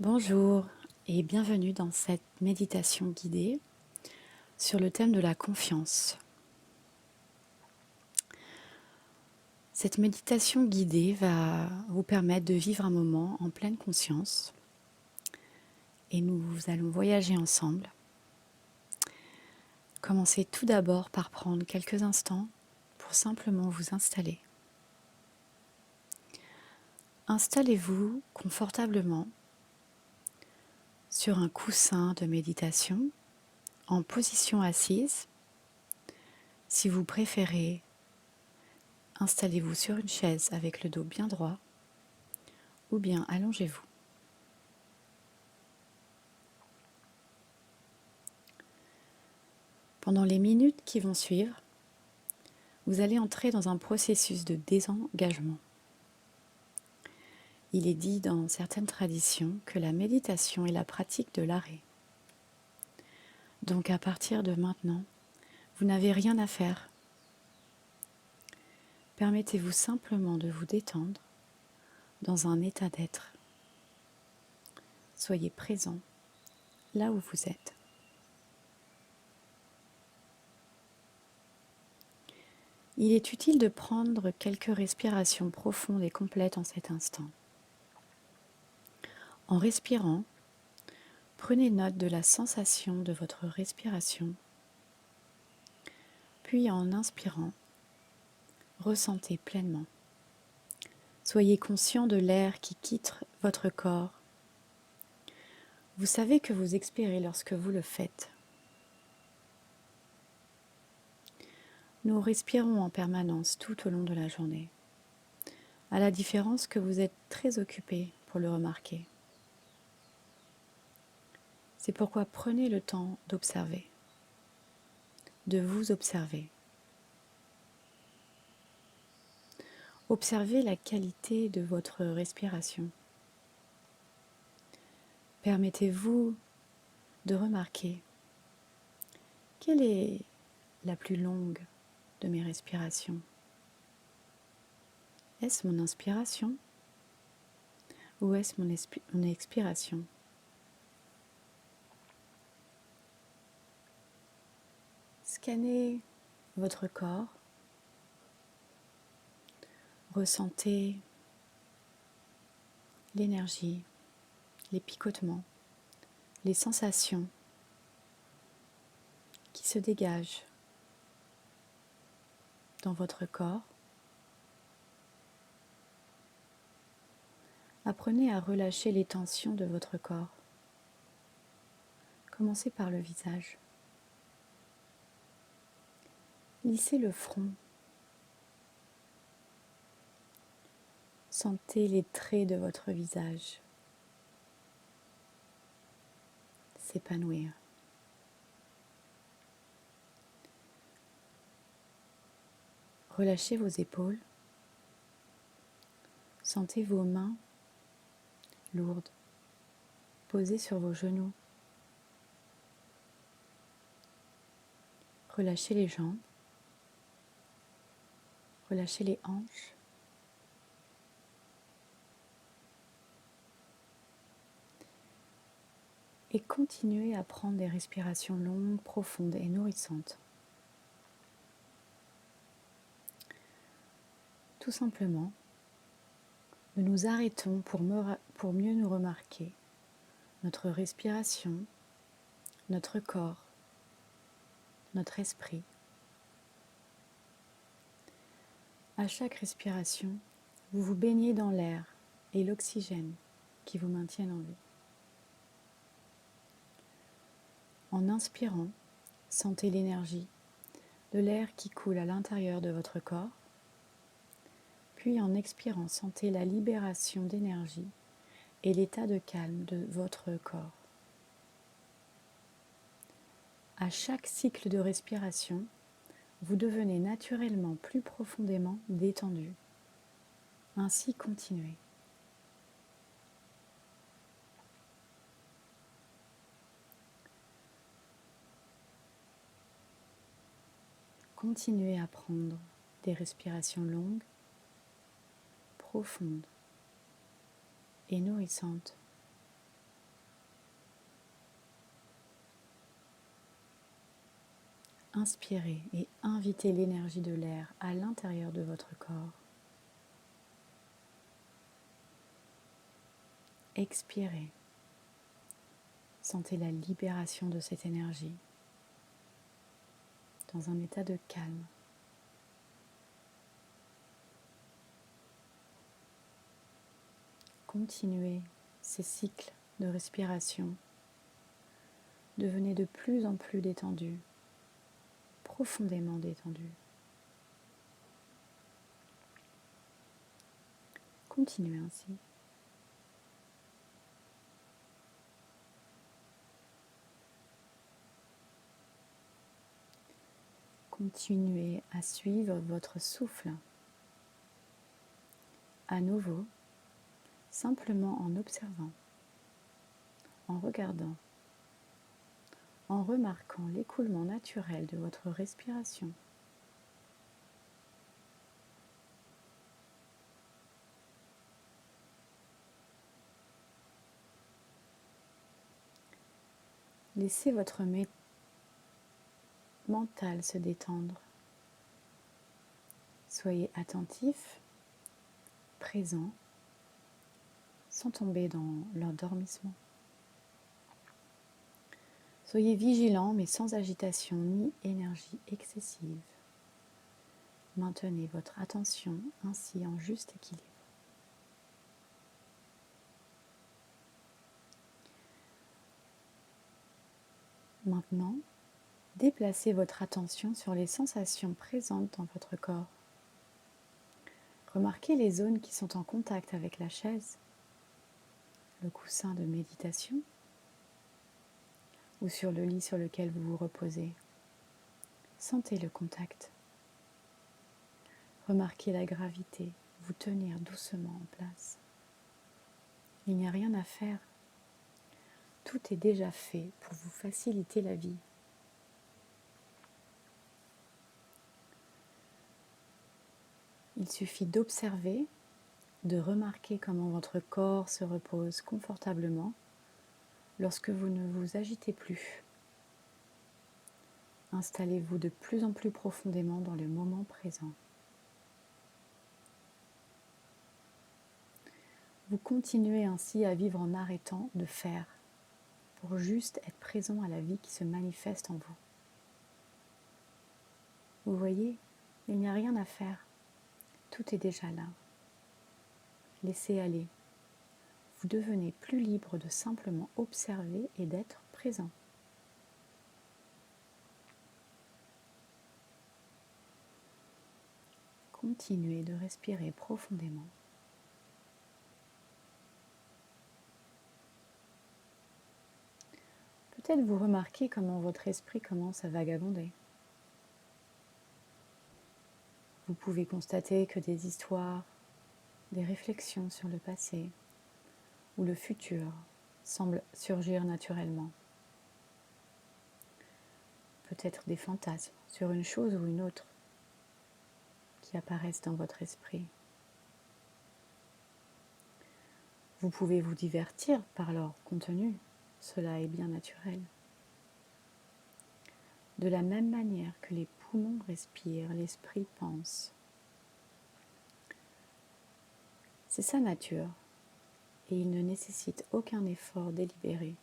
Bonjour et bienvenue dans cette méditation guidée sur le thème de la confiance. Cette méditation guidée va vous permettre de vivre un moment en pleine conscience et nous allons voyager ensemble. Commencez tout d'abord par prendre quelques instants pour simplement vous installer. Installez-vous confortablement sur un coussin de méditation en position assise. Si vous préférez, installez-vous sur une chaise avec le dos bien droit ou bien allongez-vous. Pendant les minutes qui vont suivre, vous allez entrer dans un processus de désengagement. Il est dit dans certaines traditions que la méditation est la pratique de l'arrêt. Donc à partir de maintenant, vous n'avez rien à faire. Permettez-vous simplement de vous détendre dans un état d'être. Soyez présent là où vous êtes. Il est utile de prendre quelques respirations profondes et complètes en cet instant. En respirant, prenez note de la sensation de votre respiration, puis en inspirant, ressentez pleinement. Soyez conscient de l'air qui quitte votre corps. Vous savez que vous expirez lorsque vous le faites. Nous respirons en permanence tout au long de la journée, à la différence que vous êtes très occupé pour le remarquer. C'est pourquoi prenez le temps d'observer, de vous observer. Observez la qualité de votre respiration. Permettez-vous de remarquer quelle est la plus longue de mes respirations. Est-ce mon inspiration ou est-ce mon expiration? Scannez votre corps. Ressentez l'énergie, les picotements, les sensations qui se dégagent dans votre corps. Apprenez à relâcher les tensions de votre corps. Commencez par le visage. Lissez le front. Sentez les traits de votre visage s'épanouir. Relâchez vos épaules. Sentez vos mains lourdes posées sur vos genoux. Relâchez les jambes. Relâchez les hanches. Et continuez à prendre des respirations longues, profondes et nourrissantes. Tout simplement, nous nous arrêtons pour mieux nous remarquer notre respiration, notre corps, notre esprit. À chaque respiration, vous vous baignez dans l'air et l'oxygène qui vous maintiennent en vie. En inspirant, sentez l'énergie de l'air qui coule à l'intérieur de votre corps. Puis en expirant, sentez la libération d'énergie et l'état de calme de votre corps. À chaque cycle de respiration, vous devenez naturellement plus profondément détendu. Ainsi, continuez. Continuez à prendre des respirations longues, profondes et nourrissantes. Inspirez et invitez l'énergie de l'air à l'intérieur de votre corps. Expirez. Sentez la libération de cette énergie dans un état de calme. Continuez ces cycles de respiration. Devenez de plus en plus détendu, profondément détendu. Continuez ainsi. Continuez à suivre votre souffle. À nouveau, simplement en observant, en regardant, en remarquant l'écoulement naturel de votre respiration. Laissez votre mental se détendre. Soyez attentif, présent, sans tomber dans l'endormissement. Soyez vigilant mais sans agitation ni énergie excessive. Maintenez votre attention ainsi en juste équilibre. Maintenant, déplacez votre attention sur les sensations présentes dans votre corps. Remarquez les zones qui sont en contact avec la chaise, le coussin de méditation ou sur le lit sur lequel vous vous reposez. Sentez le contact. Remarquez la gravité, vous tenir doucement en place. Il n'y a rien à faire. Tout est déjà fait pour vous faciliter la vie. Il suffit d'observer, de remarquer comment votre corps se repose confortablement lorsque vous ne vous agitez plus. Installez-vous de plus en plus profondément dans le moment présent. Vous continuez ainsi à vivre en arrêtant de faire, pour juste être présent à la vie qui se manifeste en vous. Vous voyez, il n'y a rien à faire. Tout est déjà là. Laissez aller. Vous devenez plus libre de simplement observer et d'être présent. Continuez de respirer profondément. Peut-être vous remarquez comment votre esprit commence à vagabonder. Vous pouvez constater que des histoires, des réflexions sur le passé ou le futur semblent surgir naturellement. Peut-être des fantasmes sur une chose ou une autre qui apparaissent dans votre esprit. Vous pouvez vous divertir par leur contenu, cela est bien naturel. De la même manière que les poumons respirent, l'esprit pense. C'est sa nature et il ne nécessite aucun effort délibéré.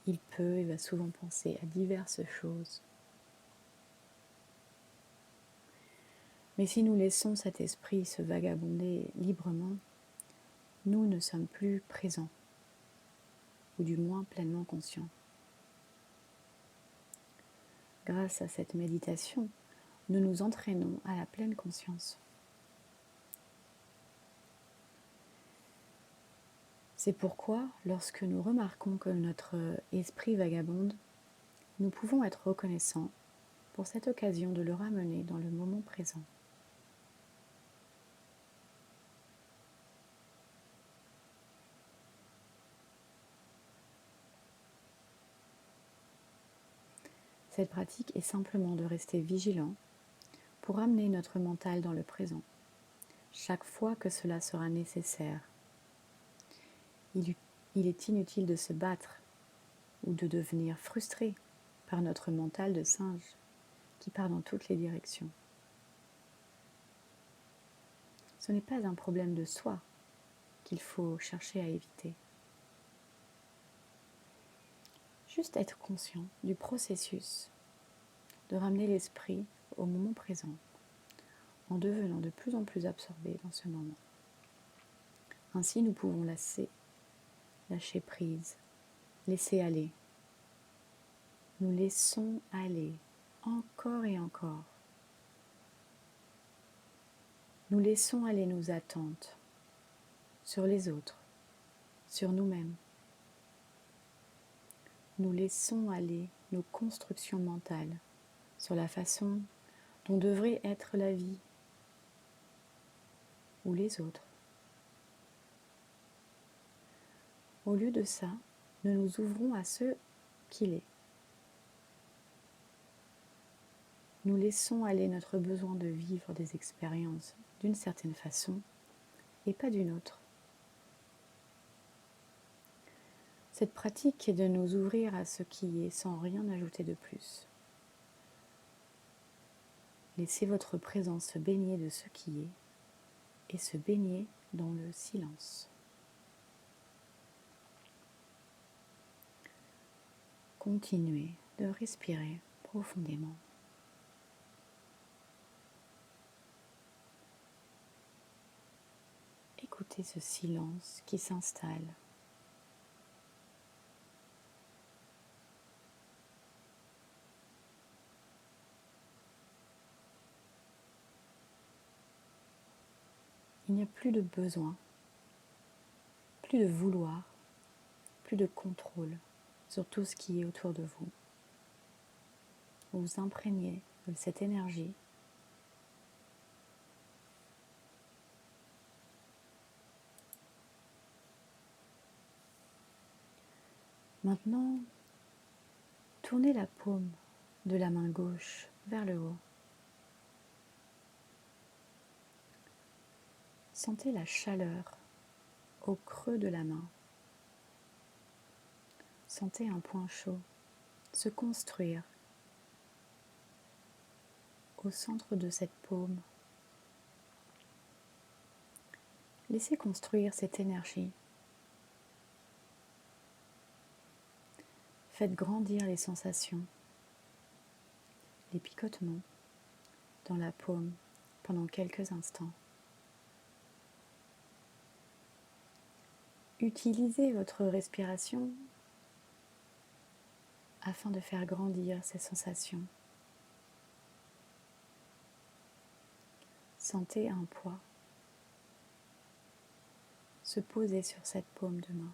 Il peut et va souvent penser à diverses choses. Mais si nous laissons cet esprit se vagabonder librement, nous ne sommes plus présents, ou du moins pleinement conscients. Grâce à cette méditation, nous nous entraînons à la pleine conscience. C'est pourquoi, lorsque nous remarquons que notre esprit vagabonde, nous pouvons être reconnaissants pour cette occasion de le ramener dans le moment présent. Cette pratique est simplement de rester vigilant pour amener notre mental dans le présent, chaque fois que cela sera nécessaire. Il est inutile de se battre ou de devenir frustré par notre mental de singe. qui part dans toutes les directions. Ce n'est pas un problème de soi qu'il faut chercher à éviter. Juste être conscient du processus de ramener l'esprit au moment présent en devenant de plus en plus absorbé dans ce moment. Ainsi, nous pouvons lâcher prise, laisser aller. Nous laissons aller encore et encore. Nous laissons aller nos attentes sur les autres, sur nous-mêmes. Nous laissons aller nos constructions mentales sur la façon dont devrait être la vie ou les autres. Au lieu de ça, nous nous ouvrons à ce qu'il est. Nous laissons aller notre besoin de vivre des expériences d'une certaine façon et pas d'une autre. Cette pratique est de nous ouvrir à ce qui est sans rien ajouter de plus. Laissez votre présence se baigner de ce qui est et se baigner dans le silence. Continuez de respirer profondément. Écoutez ce silence qui s'installe. Il n'y a plus de besoin, plus de vouloir, plus de contrôle sur tout ce qui est autour de vous. Vous vous imprégnez de cette énergie. Maintenant, tournez la paume de la main gauche vers le haut. Sentez la chaleur au creux de la main. Sentez un point chaud se construire au centre de cette paume. Laissez construire cette énergie. Faites grandir les sensations, les picotements dans la paume pendant quelques instants. Utilisez votre respiration afin de faire grandir ces sensations. Sentez un poids se poser sur cette paume de main.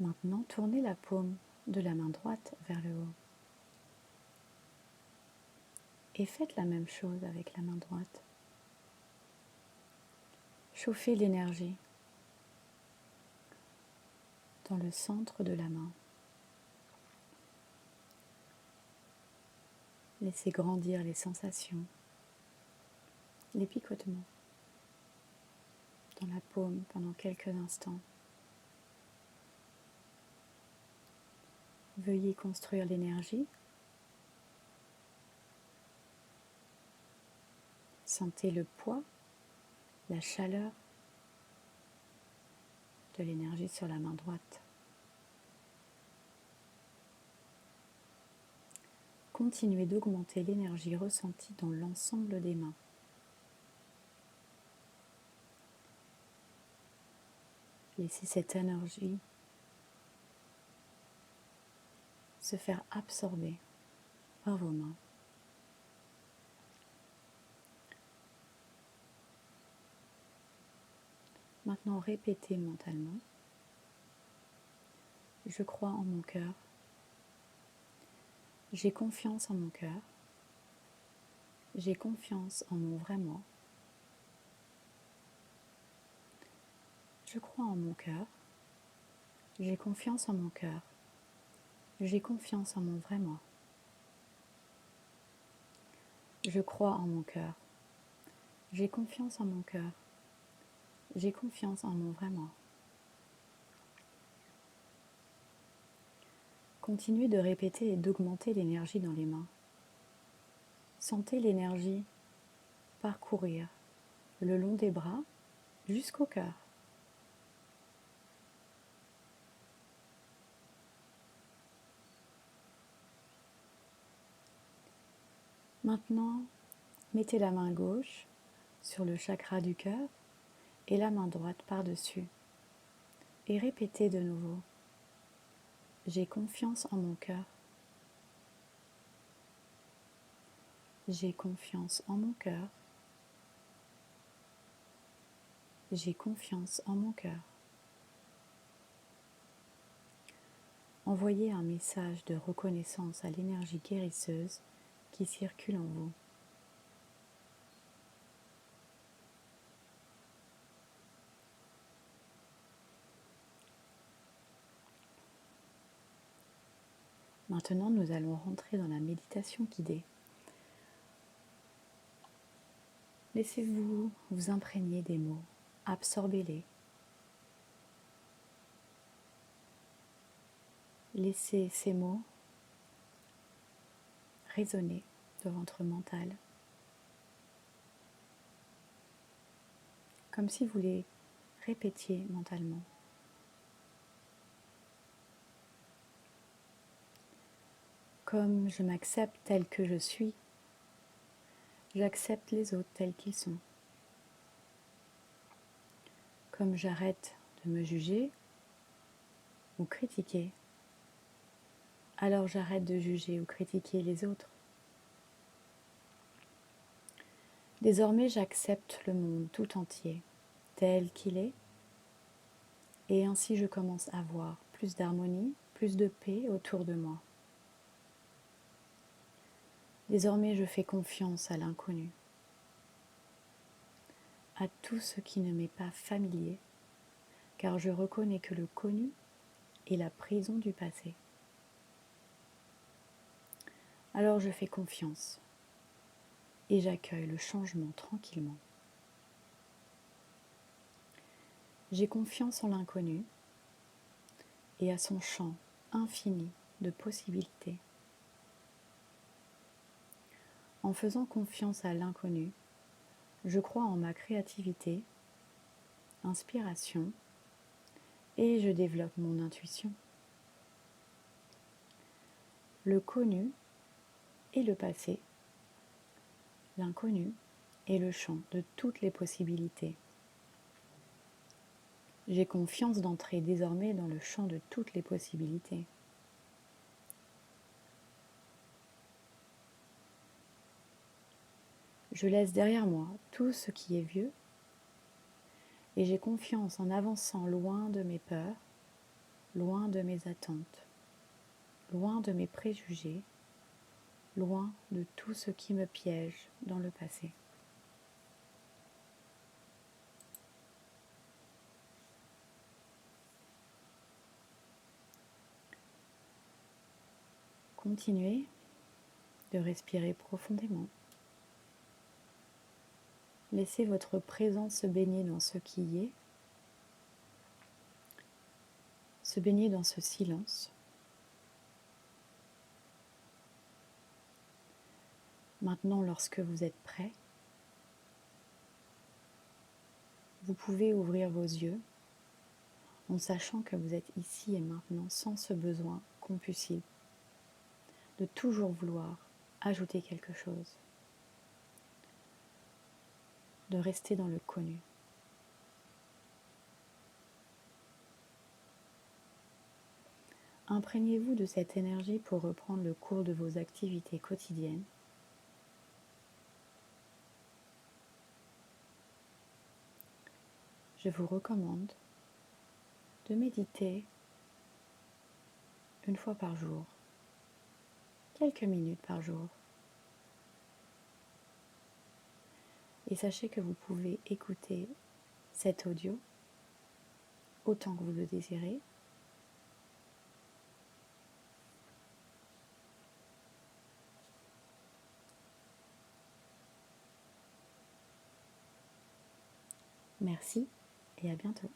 Maintenant, tournez la paume de la main droite vers le haut. Et faites la même chose avec la main droite. Chauffez l'énergie dans le centre de la main. Laissez grandir les sensations, les picotements dans la paume pendant quelques instants. Veuillez construire l'énergie. Sentez le poids, la chaleur de l'énergie sur la main droite. Continuez d'augmenter l'énergie ressentie dans l'ensemble des mains. Laissez cette énergie se faire absorber par vos mains. Maintenant, répétez mentalement. Je crois en mon cœur. J'ai confiance en mon cœur. J'ai confiance en mon vrai moi. Je crois en mon cœur. J'ai confiance en mon cœur. J'ai confiance en mon vrai moi. Je crois en mon cœur. J'ai confiance en mon cœur. J'ai confiance en mon vrai moi. Continuez de répéter et d'augmenter l'énergie dans les mains. Sentez l'énergie parcourir le long des bras jusqu'au cœur. Maintenant, mettez la main gauche sur le chakra du cœur et la main droite par-dessus. Et répétez de nouveau. J'ai confiance en mon cœur. J'ai confiance en mon cœur. J'ai confiance en mon cœur. Envoyez un message de reconnaissance à l'énergie guérisseuse qui circule en vous. Maintenant, nous allons rentrer dans la méditation guidée. Laissez-vous vous imprégner des mots, absorbez-les. Laissez ces mots résonner dans votre mental, comme si vous les répétiez mentalement. Comme je m'accepte tel que je suis, j'accepte les autres tels qu'ils sont. Comme j'arrête de me juger ou critiquer, alors j'arrête de juger ou critiquer les autres. Désormais, j'accepte le monde tout entier, tel qu'il est, et ainsi je commence à voir plus d'harmonie, plus de paix autour de moi. Désormais, je fais confiance à l'inconnu, à tout ce qui ne m'est pas familier, car je reconnais que le connu est la prison du passé. Alors je fais confiance et j'accueille le changement tranquillement. J'ai confiance en l'inconnu et à son champ infini de possibilités. En faisant confiance à l'inconnu, je crois en ma créativité, inspiration, et je développe mon intuition. Le connu est le passé, l'inconnu est le champ de toutes les possibilités. J'ai confiance d'entrer désormais dans le champ de toutes les possibilités. Je laisse derrière moi tout ce qui est vieux et j'ai confiance en avançant loin de mes peurs, loin de mes attentes, loin de mes préjugés, loin de tout ce qui me piège dans le passé. Continuez de respirer profondément. Laissez votre présence se baigner dans ce qui y est, se baigner dans ce silence. Maintenant, lorsque vous êtes prêt, vous pouvez ouvrir vos yeux en sachant que vous êtes ici et maintenant sans ce besoin compulsif de toujours vouloir ajouter quelque chose, de rester dans le connu. Imprégnez-vous de cette énergie pour reprendre le cours de vos activités quotidiennes. Je vous recommande de méditer une fois par jour, quelques minutes par jour. Et sachez que vous pouvez écouter cet audio autant que vous le désirez. Merci et à bientôt.